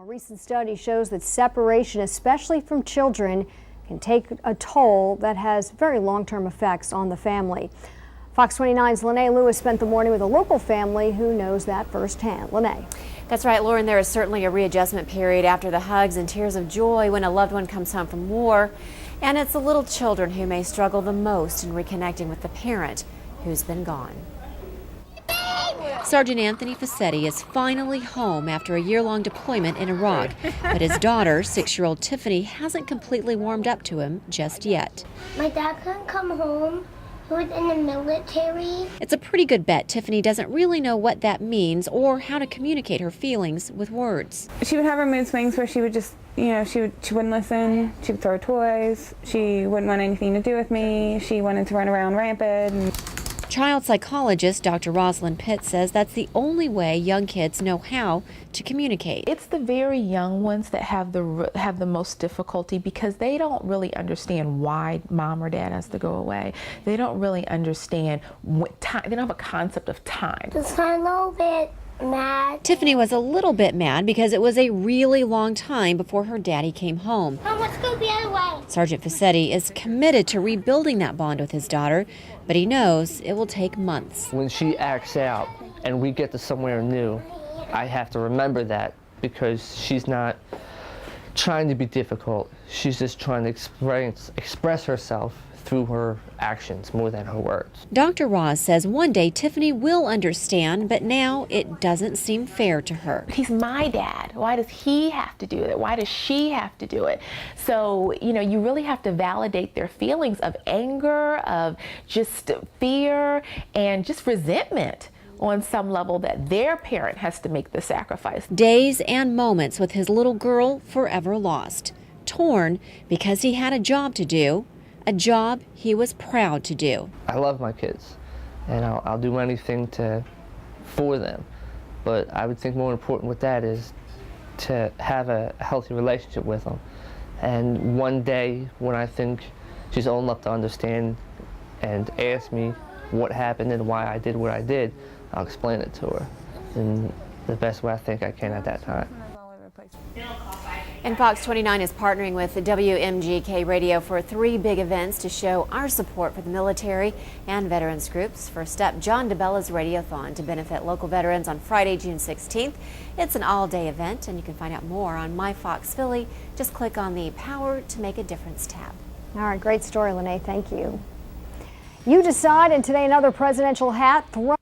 A recent study shows that separation, especially from children, can take a toll that has very long-term effects on the family. Fox 29's Lena Lewis spent the morning with a local family who knows that firsthand. Lena. That's right, Lauren. There is certainly a readjustment period after the hugs and tears of joy when a loved one comes home from war. And it's the little children who may struggle the most in reconnecting with the parent who's been gone. Sergeant Anthony Facchetti is finally home after a year-long deployment in Iraq, but his daughter, 6-year-old Tiffany, hasn't completely warmed up to him just yet. My dad couldn't come home. He was in the military. It's a pretty good bet Tiffany doesn't really know what that means or how to communicate her feelings with words. She would have her mood swings where she would just, she wouldn't listen. She would throw toys. She wouldn't want anything to do with me. She wanted to run around rampant. Child psychologist Dr. Rosalind Pitt says that's the only way young kids know how to communicate. It's the very young ones that have the most difficulty because they don't really understand why mom or dad has to go away. They don't really understand what time. They don't have a concept of time. Just a little bit mad. Tiffany was a little bit mad because it was a really long time before her daddy came home. Mom, let's go the other way. Sergeant Facchetti is committed to rebuilding that bond with his daughter, but he knows it will take months. When she acts out and we get to somewhere new, I have to remember that because she's not trying to be difficult. She's just trying to express herself through her actions more than her words. Dr. Ross says one day Tiffany will understand, but now it doesn't seem fair to her. He's my dad. Why does he have to do it? Why does she have to do it? So, you really have to validate their feelings of anger, of just fear, and just resentment on some level that their parent has to make the sacrifice. Days and moments with his little girl forever lost, torn because he had a job to do, a job he was proud to do. I love my kids, and I'll do anything for them. But I would think more important with that is to have a healthy relationship with them. And one day, when I think she's old enough to understand and ask me what happened and why I did what I did, I'll explain it to her in the best way I think I can at that time. And Fox 29 is partnering with the WMGK Radio for 3 big events to show our support for the military and veterans groups. First up, John DeBella's Radiothon to benefit local veterans on Friday, June 16th. It's an all-day event, and you can find out more on My Fox Philly. Just click on the Power to Make a Difference tab. All right, great story, Lene. Thank you. You decide, and today another presidential hat thrown